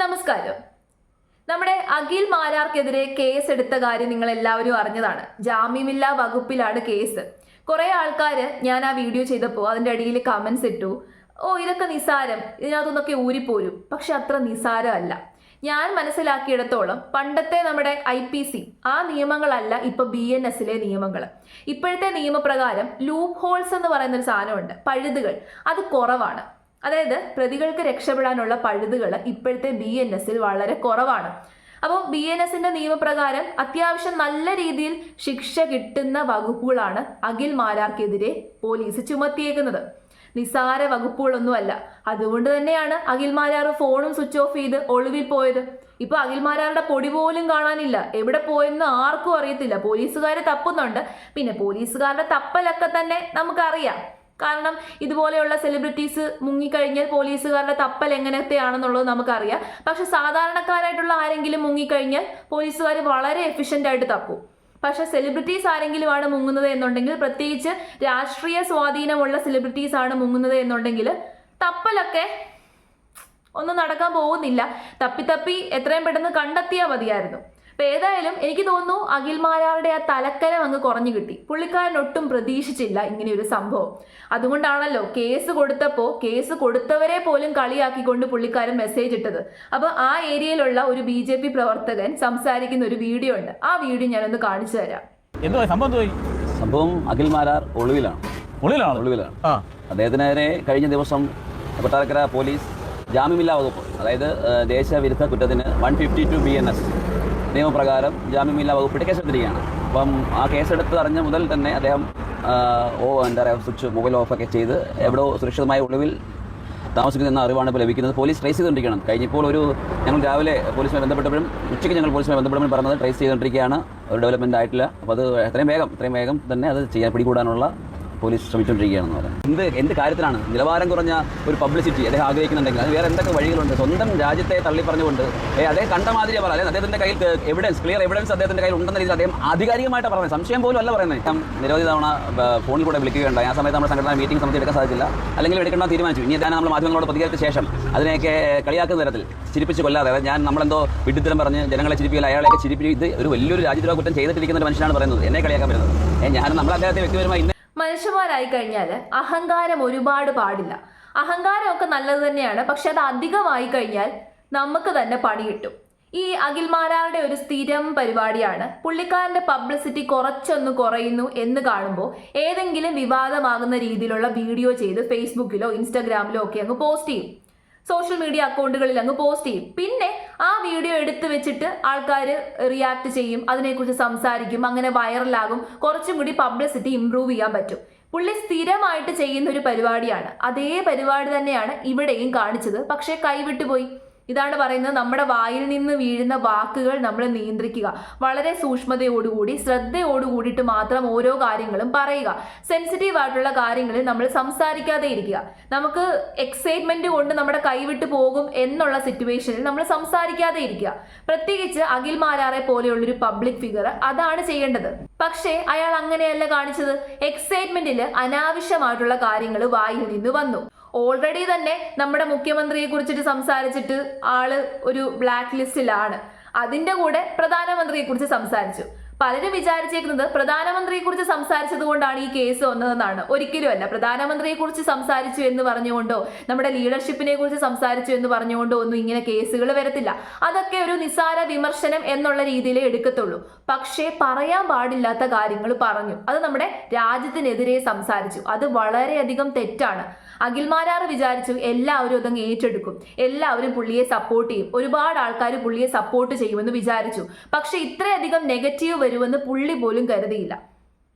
നമസ്കാരം. നമ്മുടെ അഖിൽ മാരാർക്കെതിരെ കേസ് എടുത്ത കാര്യം നിങ്ങൾ എല്ലാവരും അറിഞ്ഞതാണ്. ജാമ്യമില്ലാ വകുപ്പിലാണ് കേസ്. കുറെ ആൾക്കാർ ഞാൻ ആ വീഡിയോ ചെയ്തപ്പോൾ അതിൻ്റെ അടിയിൽ കമന്റ്സ് ഇട്ടു, ഇതൊക്കെ നിസാരം, ഇതിനകത്തുനിന്നൊക്കെ ഊരിപ്പോരും. പക്ഷെ അത്ര നിസാരമല്ല. ഞാൻ മനസ്സിലാക്കിയിടത്തോളം പണ്ടത്തെ നമ്മുടെ IPC ആ നിയമങ്ങളല്ല ഇപ്പൊ BNSലെ നിയമങ്ങൾ. ഇപ്പോഴത്തെ നിയമപ്രകാരം ലൂപ്പ് ഹോൾസ് എന്ന് പറയുന്ന ഒരു സാധനമുണ്ട്, പഴുതുകൾ. അത് കുറവാണ്. അതായത് പ്രതികൾക്ക് രക്ഷപ്പെടാനുള്ള പഴുതുകൾ ഇപ്പോഴത്തെ BNSൽ വളരെ കുറവാണ്. അപ്പോൾ BNSന്റെ നിയമപ്രകാരം അത്യാവശ്യം നല്ല രീതിയിൽ ശിക്ഷ കിട്ടുന്ന വകുപ്പുകളാണ് അഖിൽ മാരാർക്കെതിരെ പോലീസ് ചുമത്തിയേക്കുന്നത്. നിസാര വകുപ്പുകളൊന്നുമല്ല. അതുകൊണ്ട് തന്നെയാണ് അഖിൽ മാരാർ ഫോണും സ്വിച്ച് ഓഫ് ചെയ്ത് ഒളിവിൽ പോയത്. ഇപ്പൊ അഖിൽ മാരാറുടെ പൊടി പോലും കാണാനില്ല. എവിടെ പോയെന്ന് ആർക്കും അറിയത്തില്ല. പോലീസുകാരെ തപ്പുന്നുണ്ട്. പിന്നെ പോലീസുകാരുടെ തപ്പലൊക്കെ തന്നെ നമുക്കറിയാം. കാരണം ഇതുപോലെയുള്ള സെലിബ്രിറ്റീസ് മുങ്ങിക്കഴിഞ്ഞാൽ പോലീസുകാരുടെ തപ്പൽ എങ്ങനത്തെയാണെന്നുള്ളത് നമുക്കറിയാം. പക്ഷെ സാധാരണക്കാരായിട്ടുള്ള ആരെങ്കിലും മുങ്ങിക്കഴിഞ്ഞാൽ പോലീസുകാർ വളരെ എഫിഷ്യൻ്റ് ആയിട്ട് തപ്പും. പക്ഷെ സെലിബ്രിറ്റീസ് ആരെങ്കിലും ആണ് മുങ്ങുന്നത് എന്നുണ്ടെങ്കിൽ, പ്രത്യേകിച്ച് രാഷ്ട്രീയ സ്വാധീനമുള്ള സെലിബ്രിറ്റീസ് ആണ് മുങ്ങുന്നത് എന്നുണ്ടെങ്കിൽ തപ്പലൊക്കെ ഒന്നും നടക്കാൻ പോകുന്നില്ല. തപ്പി എത്രയും പെട്ടെന്ന് കണ്ടെത്തിയാൽ മതിയായിരുന്നു. അപ്പൊ ഏതായാലും എനിക്ക് തോന്നുന്നു അഖിൽ മാരാറുടെ ആ തലക്കനം അങ്ങ് കുറഞ്ഞു കിട്ടി. പുള്ളിക്കാരൻ ഒട്ടും പ്രതീക്ഷിച്ചില്ല ഇങ്ങനെയൊരു സംഭവം. അതുകൊണ്ടാണല്ലോ കേസ് കൊടുത്തപ്പോൾ കേസ് കൊടുത്തവരെ പോലും കളിയാക്കിക്കൊണ്ട് പുള്ളിക്കാരൻ മെസ്സേജ് ഇട്ടത്. അപ്പൊ ആ ഏരിയയിലുള്ള ഒരു BJP പ്രവർത്തകൻ സംസാരിക്കുന്ന ഒരു വീഡിയോ ഉണ്ട്. ആ വീഡിയോ ഞാനൊന്ന് കാണിച്ചു തരാം. സംഭവം അഖിൽ മാരാർ ഒളിവിലാണ്. അദ്ദേഹത്തിനെതിരെ കഴിഞ്ഞ ദിവസം കൊട്ടാരക്കര പോലീസ് ജാമ്യമില്ലാ വകുപ്പ്, അതായത് ദേശവിരുദ്ധ കുറ്റത്തിന് 152 BNS നിയമപ്രകാരം ജാമ്യമില്ലാ വകുപ്പിട്ട് കേസെടുത്തിരിക്കുകയാണ്. അപ്പം ആ കേസെടുത്ത് അറിഞ്ഞ മുതൽ തന്നെ അദ്ദേഹം സ്വിച്ച് മൊബൈൽ ഓഫൊക്കെ ചെയ്ത് എവിടെയോ സുരക്ഷിതമായ ഒളിവിൽ താമസിക്കുന്ന അറിവാണ് ഇപ്പോൾ ലഭിക്കുന്നത്. പോലീസ് ട്രേസ് ചെയ്തുകൊണ്ടിരിക്കുകയാണ്. കഴിഞ്ഞപ്പോൾ ഞങ്ങൾ രാവിലെ പോലീസുമായി ബന്ധപ്പെട്ടപ്പോഴും ഉച്ചയ്ക്ക് ഞങ്ങൾ പോലീസുമായി ബന്ധപ്പെടുമ്പോൾ പറഞ്ഞത് ട്രേസ് ചെയ്തുകൊണ്ടിരിക്കുകയാണ്. ഒരു ഡെവലപ്മെൻ്റ് ആയിട്ടില്ല. അപ്പോൾ അത് എത്രയും വേഗം തന്നെ അത് പിടികൂടാനുള്ള പോലീസ് ശ്രമിച്ചുകൊണ്ടിരിക്കുകയാണെന്ന് പറയാം. എന്ത് കാര്യത്തിലാണ് നിലവാരം കുറഞ്ഞ ഒരു പബ്ലിസിറ്റി അദ്ദേഹം ആഗ്രഹിക്കുന്നുണ്ടെങ്കിൽ അത് വേറെ എന്തൊക്കെ വഴികളുണ്ട്? സ്വന്തം രാജ്യത്തെ തള്ളി പറഞ്ഞുകൊണ്ട് അദ്ദേഹം കണ്ട മാതിരി പറയാം. അദ്ദേഹത്തിന്റെ കയ്യിൽ ക്ലിയർ എവിഡൻസ് അദ്ദേഹത്തിന്റെ കയ്യിൽ ഉണ്ടെന്ന രീതിയിൽ അദ്ദേഹം ആധികാരികമായിട്ട് പറയുന്നത്, സംശയം പോലും അല്ല പറയുന്നത്. നിരവധി തവണ ഫോണിൽ കൂടെ വിളിക്കുകയുണ്ടായി. ആ സമയത്ത് നമ്മുടെ സംഘടന മീറ്റിംഗ് സമയത്ത് എടുക്കാൻ സാധിച്ചില്ല, അല്ലെങ്കിൽ എടുക്കണം തീരുമാനിച്ചു. ഇനി ഞാൻ നമ്മൾ മാധ്യമങ്ങളോട് പ്രതികരിച്ച ശേഷം അതിനെയൊക്കെ കളിയാക്കുന്ന തരത്തിൽ ചിരിപ്പിച്ച് കൊല്ലാതെ നമ്മളെന്തോ വിഡ്ഢിത്തരം പറഞ്ഞ് ജനങ്ങളെ ചിരിപ്പിക്കില്ല, അയാളെയൊക്കെ ചിരിപ്പിച്ച് ഇത് ഒരു വലിയൊരു രാജ്യദ്രോഹ കുറ്റം ചെയ്തിട്ടിരിക്കുന്ന ഒരു മനുഷ്യനാണ് പറയുന്നത്. എന്നെ കളിയാക്കാൻ വരുന്നത്. ഞാൻ നമ്മൾ അദ്ദേഹത്തെ വ്യക്തിപരമായി മനുഷ്യന്മാരായി കഴിഞ്ഞാൽ അഹങ്കാരം ഒരുപാട് പാടില്ല. അഹങ്കാരമൊക്കെ നല്ലത് തന്നെയാണ്. പക്ഷെ അത് അധികമായി കഴിഞ്ഞാൽ നമുക്ക് തന്നെ പണി കിട്ടും. ഈ അഖിൽ മാരാറുടെ ഒരു സ്ഥിരം പരിപാടിയാണ് പുള്ളിക്കാരന്റെ പബ്ലിസിറ്റി കുറച്ചൊന്ന് കുറയുന്നു എന്ന് കാണുമ്പോൾ ഏതെങ്കിലും വിവാദമാകുന്ന രീതിയിലുള്ള വീഡിയോ ചെയ്ത് ഫേസ്ബുക്കിലോ ഇൻസ്റ്റാഗ്രാമിലോ ഒക്കെ അങ്ങ് പോസ്റ്റ് ചെയ്യും. സോഷ്യൽ മീഡിയ അക്കൗണ്ടുകളിൽ അങ്ങ് പോസ്റ്റ് ചെയ്യും. പിന്നെ ആ വീഡിയോ എടുത്തു വെച്ചിട്ട് ആൾക്കാർ റിയാക്ട് ചെയ്യും, അതിനെക്കുറിച്ച് സംസാരിക്കും, അങ്ങനെ വൈറലാകും. കുറച്ചും കൂടി പബ്ലിസിറ്റി ഇംപ്രൂവ് ചെയ്യാൻ പറ്റും. പുള്ളി സ്ഥിരമായിട്ട് ചെയ്യുന്ന ഒരു പരിപാടിയാണ്. അതേ പരിപാടി തന്നെയാണ് ഇവിടെയും കാണിച്ചത്. പക്ഷേ കൈവിട്ടുപോയി. ഇതാണ് പറയുന്നത്, നമ്മുടെ വായിൽ നിന്ന് വീഴുന്ന വാക്കുകൾ നമ്മൾ നിയന്ത്രിക്കുക. വളരെ സൂക്ഷ്മതയോടുകൂടി ശ്രദ്ധയോടുകൂടിയിട്ട് മാത്രം ഓരോ കാര്യങ്ങളും പറയുക. സെൻസിറ്റീവ് ആയിട്ടുള്ള കാര്യങ്ങളിൽ നമ്മൾ സംസാരിക്കാതെ ഇരിക്കുക. നമുക്ക് എക്സൈറ്റ്മെന്റ് കൊണ്ട് നമ്മുടെ കൈവിട്ട് പോകും എന്നുള്ള സിറ്റുവേഷനിൽ നമ്മൾ സംസാരിക്കാതെ ഇരിക്കുക. പ്രത്യേകിച്ച് അഖിൽ മാരാറെ പോലെയുള്ളൊരു പബ്ലിക് ഫിഗർ അതാണ് ചെയ്യേണ്ടത്. പക്ഷേ അയാൾ അങ്ങനെയല്ല കാണിച്ചത്. എക്സൈറ്റ്മെന്റിൽ അനാവശ്യമായിട്ടുള്ള കാര്യങ്ങൾ വായിൽ നിന്ന് വന്നു. ഓൾറെഡി തന്നെ നമ്മുടെ മുഖ്യമന്ത്രിയെ കുറിച്ചിട്ട് സംസാരിച്ചിട്ട് ആള് ഒരു ബ്ലാക്ക് ലിസ്റ്റിലാണ്. അതിന്റെ കൂടെ പ്രധാനമന്ത്രിയെ കുറിച്ച് സംസാരിച്ചു. പലരും വിചാരിച്ചേക്കുന്നത് പ്രധാനമന്ത്രിയെ കുറിച്ച് സംസാരിച്ചത് കൊണ്ടാണ് ഈ കേസ് വന്നതെന്നാണ്. ഒരിക്കലുമല്ല. പ്രധാനമന്ത്രിയെ കുറിച്ച് സംസാരിച്ചു എന്ന് പറഞ്ഞുകൊണ്ടോ നമ്മുടെ ലീഡർഷിപ്പിനെ കുറിച്ച് സംസാരിച്ചു എന്ന് പറഞ്ഞുകൊണ്ടോ ഒന്നും ഇങ്ങനെ കേസുകൾ വരത്തില്ല. അതൊക്കെ ഒരു നിസ്സാര വിമർശനം എന്നുള്ള രീതിയിലേ എടുക്കത്തുള്ളൂ. പക്ഷേ പറയാൻ പാടില്ലാത്ത കാര്യങ്ങൾ പറഞ്ഞു. അത് നമ്മുടെ രാജ്യത്തിനെതിരെ സംസാരിച്ചു. അത് വളരെയധികം തെറ്റാണ്. അഖിൽ മാരാർ വിചാരിച്ചു എല്ലാവരും അതങ്ങ് ഏറ്റെടുക്കും, എല്ലാവരും പുള്ളിയെ സപ്പോർട്ട് ചെയ്യും, ഒരുപാട് ആൾക്കാർ പുള്ളിയെ സപ്പോർട്ട് ചെയ്യുമെന്ന് വിചാരിച്ചു. പക്ഷെ ഇത്രയധികം നെഗറ്റീവ് വരുമെന്ന് പുള്ളി പോലും കരുതിയില്ല.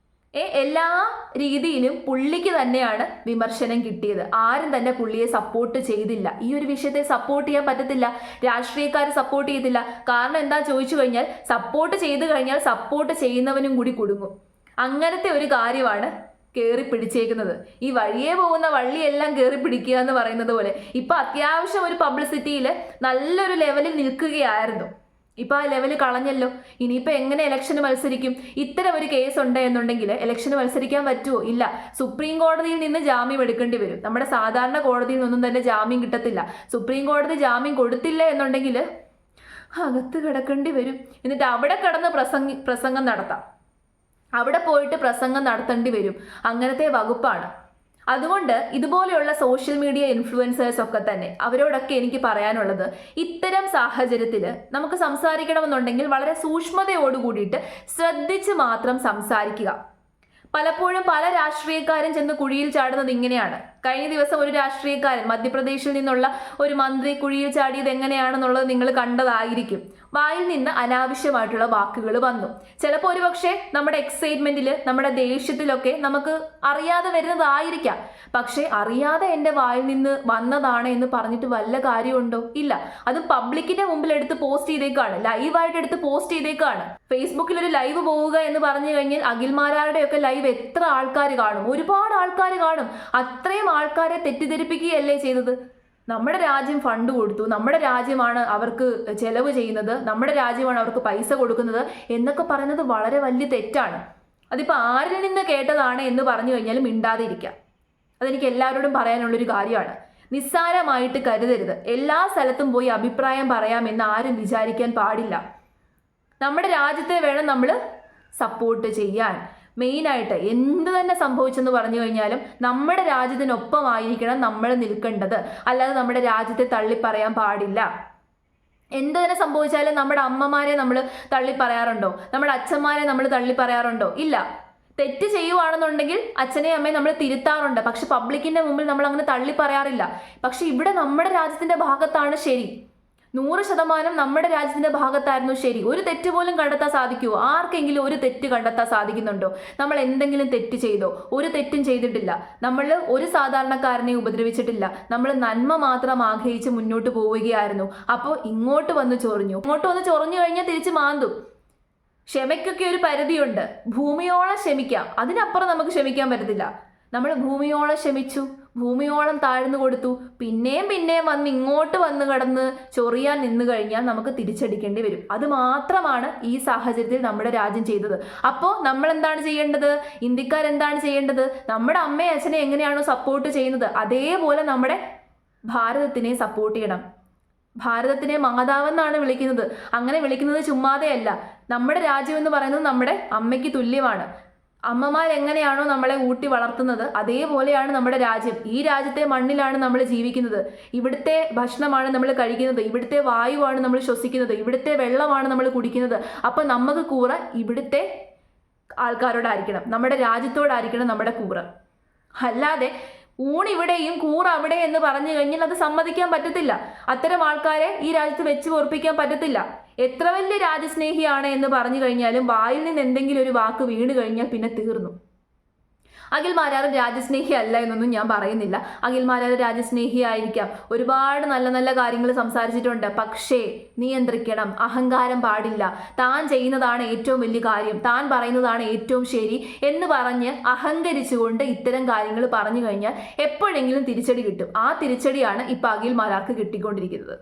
എല്ലാ രീതിയിലും പുള്ളിക്ക് തന്നെയാണ് വിമർശനം കിട്ടിയത്. ആരും തന്നെ പുള്ളിയെ സപ്പോർട്ട് ചെയ്തില്ല. ഈ ഒരു വിഷയത്തെ സപ്പോർട്ട് ചെയ്യാൻ പറ്റത്തില്ല. രാഷ്ട്രീയക്കാർ സപ്പോർട്ട് ചെയ്തില്ല. കാരണം എന്താ ചോദിച്ചു കഴിഞ്ഞാൽ, സപ്പോർട്ട് ചെയ്തു കഴിഞ്ഞാൽ സപ്പോർട്ട് ചെയ്യുന്നവനും കൂടി കുടുങ്ങും. അങ്ങനത്തെ ഒരു കാര്യമാണ് കയറി പിടിച്ചേക്കുന്നത്. ഈ വഴിയെ പോകുന്ന വള്ളിയെല്ലാം കയറി പിടിക്കുക എന്ന് പറയുന്നത് പോലെ ഇപ്പൊ അത്യാവശ്യം ഒരു പബ്ലിസിറ്റിയിൽ നല്ലൊരു ലെവലിൽ നിൽക്കുകയായിരുന്നു. ഇപ്പൊ ആ ലെവല് കളഞ്ഞല്ലോ. ഇനിയിപ്പോ എങ്ങനെ ഇലക്ഷന് മത്സരിക്കും? ഇത്തരം ഒരു കേസ് ഉണ്ട് എന്നുണ്ടെങ്കിൽ ഇലക്ഷന് മത്സരിക്കാൻ പറ്റുമോ? ഇല്ല. സുപ്രീം കോടതിയിൽ നിന്ന് ജാമ്യം എടുക്കേണ്ടി വരും. നമ്മുടെ സാധാരണ കോടതിയിൽ നിന്നും തന്നെ ജാമ്യം കിട്ടത്തില്ല. സുപ്രീം കോടതി ജാമ്യം കൊടുത്തില്ല എന്നുണ്ടെങ്കിൽ അകത്ത് കിടക്കേണ്ടി വരും. എന്നിട്ട് അവിടെ കിടന്ന് പ്രസംഗം നടത്താം. അവിടെ പോയിട്ട് പ്രസംഗം നടത്തേണ്ടി വരും. അങ്ങനത്തെ വകുപ്പാണ്. അതുകൊണ്ട് ഇതുപോലെയുള്ള സോഷ്യൽ മീഡിയ ഇൻഫ്ലുവൻസേഴ്സ് ഒക്കെ തന്നെ അവരോടൊക്കെ എനിക്ക് പറയാനുള്ളത്, ഇത്തരം സാഹചര്യത്തിൽ നമുക്ക് സംസാരിക്കണമെന്നുണ്ടെങ്കിൽ വളരെ സൂക്ഷ്മതയോട് കൂടിയിട്ട് ശ്രദ്ധിച്ച് മാത്രം സംസാരിക്കുക. പലപ്പോഴും പല രാഷ്ട്രീയക്കാരും ചെന്ന് കുഴിയിൽ ചാടുന്നത് ഇങ്ങനെയാണ്. കഴിഞ്ഞ ദിവസം ഒരു രാഷ്ട്രീയക്കാരൻ മധ്യപ്രദേശിൽ നിന്നുള്ള ഒരു മന്ത്രി കുഴിയിൽ ചാടിയത് എങ്ങനെയാണെന്നുള്ളത് നിങ്ങൾ കണ്ടതായിരിക്കും. വായിൽ നിന്ന് അനാവശ്യമായിട്ടുള്ള വാക്കുകൾ വന്നു. ചിലപ്പോൾ ഒരുപക്ഷെ നമ്മുടെ എക്സൈറ്റ്മെന്റിൽ, നമ്മുടെ ദേഷ്യത്തിലൊക്കെ നമുക്ക് അറിയാതെ വരുന്നതായിരിക്കാം. പക്ഷെ അറിയാതെ എൻ്റെ വായിൽ നിന്ന് വന്നതാണ് എന്ന് പറഞ്ഞിട്ട് വല്ല കാര്യമുണ്ടോ? ഇല്ല. അത് പബ്ലിക്കിന്റെ മുമ്പിൽ എടുത്ത് പോസ്റ്റ് ചെയ്തേക്കാണ്, ലൈവായിട്ട് എടുത്ത് പോസ്റ്റ് ചെയ്തേക്കാണ്. ഫേസ്ബുക്കിൽ ഒരു ലൈവ് പോവുക എന്ന് പറഞ്ഞു കഴിഞ്ഞാൽ അഖിൽമാരാരുടെ ഒക്കെ ലൈവ് എത്ര ആൾക്കാർ കാണും? ഒരുപാട് ആൾക്കാർ കാണും. അത്രയും ആൾക്കാരെ തെറ്റിദ്ധരിപ്പിക്കുകയല്ലേ ചെയ്തത്? നമ്മുടെ രാജ്യം ഫണ്ട് കൊടുത്തു, നമ്മുടെ രാജ്യമാണ് അവർക്ക് ചെലവ് ചെയ്യുന്നത്, നമ്മുടെ രാജ്യമാണ് അവർക്ക് പൈസ കൊടുക്കുന്നത് എന്നൊക്കെ പറയുന്നത് വളരെ വലിയ തെറ്റാണ്. അതിപ്പോൾ ആരിൽ നിന്ന് കേട്ടതാണ് എന്ന് പറഞ്ഞു കഴിഞ്ഞാലും മിണ്ടാതിരിക്കാം. അതെനിക്ക് എല്ലാവരോടും പറയാനുള്ളൊരു കാര്യമാണ്. നിസ്സാരമായിട്ട് കരുതരുത്. എല്ലാ സ്ഥലത്തും പോയി അഭിപ്രായം പറയാമെന്ന് ആരും വിചാരിക്കാൻ പാടില്ല. നമ്മുടെ രാജ്യത്തെ വേണം നമ്മൾ സപ്പോർട്ട് ചെയ്യാൻ. മെയിനായിട്ട് എന്ത് തന്നെ സംഭവിച്ചെന്ന് പറഞ്ഞു കഴിഞ്ഞാലും നമ്മുടെ രാജ്യത്തിനൊപ്പമായിരിക്കണം നമ്മൾ നിൽക്കേണ്ടത്. അല്ലാതെ നമ്മുടെ രാജ്യത്തെ തള്ളിപ്പറയാൻ പാടില്ല. എന്ത് തന്നെ സംഭവിച്ചാലും നമ്മുടെ അമ്മമാരെ നമ്മൾ തള്ളിപ്പറയാറുണ്ടോ? നമ്മുടെ അച്ഛന്മാരെ നമ്മൾ തള്ളിപ്പറയാറുണ്ടോ? ഇല്ല. തെറ്റ് ചെയ്യുവാണെന്നുണ്ടെങ്കിൽ അച്ഛനെയും അമ്മയും നമ്മൾ തിരുത്താറുണ്ട്. പക്ഷെ പബ്ലിക്കിന്റെ മുമ്പിൽ നമ്മൾ അങ്ങനെ തള്ളിപ്പറയാറില്ല. പക്ഷെ ഇവിടെ നമ്മുടെ രാജ്യത്തിന്റെ ഭാഗത്താണ് ശരി. 100% നമ്മുടെ രാജ്യത്തിന്റെ ഭാഗത്തായിരുന്നു ശരി. ഒരു തെറ്റ് പോലും കണ്ടെത്താൻ സാധിക്കുമോ? ആർക്കെങ്കിലും ഒരു തെറ്റ് കണ്ടെത്താൻ സാധിക്കുന്നുണ്ടോ? നമ്മൾ എന്തെങ്കിലും തെറ്റ് ചെയ്തോ? ഒരു തെറ്റും ചെയ്തിട്ടില്ല. നമ്മൾ ഒരു സാധാരണക്കാരനെ ഉപദ്രവിച്ചിട്ടില്ല. നമ്മൾ നന്മ മാത്രം ആഗ്രഹിച്ച് മുന്നോട്ട് പോവുകയായിരുന്നു. അപ്പോൾ ഇങ്ങോട്ട് വന്ന് ചൊറിഞ്ഞു കഴിഞ്ഞാൽ തിരിച്ച് മാന്തും. ക്ഷമയ്ക്കൊക്കെ ഒരു പരിധിയുണ്ട്. ഭൂമിയോളം ക്ഷമിക്കാം, അതിനപ്പുറം നമുക്ക് ക്ഷമിക്കാൻ പറ്റത്തില്ല. നമ്മൾ ഭൂമിയോളം ക്ഷമിച്ചു, ഭൂമിയോളം താഴ്ന്നു കൊടുത്തു, പിന്നെയും വന്ന് ഇങ്ങോട്ട് വന്ന് കിടന്ന് ചൊറിയാൻ നിന്ന് കഴിഞ്ഞാൽ നമുക്ക് തിരിച്ചടിക്കേണ്ടി വരും. അത് മാത്രമാണ് ഈ സാഹചര്യത്തിൽ നമ്മുടെ രാജ്യം ചെയ്തത്. അപ്പോൾ നമ്മൾ എന്താണ് ചെയ്യേണ്ടത്? ഇന്ത്യക്കാരെന്താണ് ചെയ്യേണ്ടത്? നമ്മുടെ അമ്മയും അച്ഛനെ എങ്ങനെയാണോ സപ്പോർട്ട് ചെയ്യുന്നത് അതേപോലെ നമ്മുടെ ഭാരതത്തിനെ സപ്പോർട്ട് ചെയ്യണം. ഭാരതത്തിനെ മാതാവെന്നാണ് വിളിക്കുന്നത്. അങ്ങനെ വിളിക്കുന്നത് ചുമ്മാതെയല്ല. നമ്മുടെ രാജ്യം എന്ന് പറയുന്നത് നമ്മുടെ അമ്മയ്ക്ക് തുല്യമാണ്. അമ്മമാരെങ്ങനെയാണോ നമ്മളെ ഊട്ടി വളർത്തുന്നത് അതേപോലെയാണ് നമ്മുടെ രാജ്യം. ഈ രാജ്യത്തെ മണ്ണിലാണ് നമ്മൾ ജീവിക്കുന്നത്. ഇവിടുത്തെ ഭക്ഷണമാണ് നമ്മൾ കഴിക്കുന്നത്, ഇവിടുത്തെ വായുവാണ് നമ്മൾ ശ്വസിക്കുന്നത്, ഇവിടുത്തെ വെള്ളമാണ് നമ്മൾ കുടിക്കുന്നത്. അപ്പം നമുക്ക് കൂറ ഇവിടുത്തെ ആൾക്കാരോടായിരിക്കണം, നമ്മുടെ രാജ്യത്തോടായിരിക്കണം നമ്മുടെ കൂറ. അല്ലാതെ ഊണിവിടെയും കൂറ അവിടെ എന്ന് പറഞ്ഞു കഴിഞ്ഞാൽ അത് സമ്മതിക്കാൻ പറ്റത്തില്ല. അത്തരം ആൾക്കാരെ ഈ രാജ്യത്ത് വെച്ച് പൊറപ്പിക്കാൻ പറ്റത്തില്ല. എത്ര വലിയ രാജ്യസ്നേഹിയാണ് എന്ന് പറഞ്ഞു കഴിഞ്ഞാലും വായിൽ നിന്ന് എന്തെങ്കിലും ഒരു വാക്ക് വീണ് കഴിഞ്ഞാൽ പിന്നെ തീർന്നു. അഖിൽമാരാർ രാജ്യസ്നേഹി അല്ല എന്നൊന്നും ഞാൻ പറയുന്നില്ല. അഖിൽമാരാർ രാജ്യസ്നേഹി ആയിരിക്കാം, ഒരുപാട് നല്ല നല്ല കാര്യങ്ങൾ സംസാരിച്ചിട്ടുണ്ട്. പക്ഷേ നിയന്ത്രിക്കണം, അഹങ്കാരം പാടില്ല. താൻ ചെയ്യുന്നതാണ് ഏറ്റവും വലിയ കാര്യം, താൻ പറയുന്നതാണ് ഏറ്റവും ശരി എന്ന് പറഞ്ഞ് അഹങ്കരിച്ചുകൊണ്ട് ഇത്തരം കാര്യങ്ങൾ പറഞ്ഞു കഴിഞ്ഞാൽ എപ്പോഴെങ്കിലും തിരിച്ചടി കിട്ടും. ആ തിരിച്ചടിയാണ് ഇപ്പം അഖിൽമാരാർക്ക് കിട്ടിക്കൊണ്ടിരിക്കുന്നത്.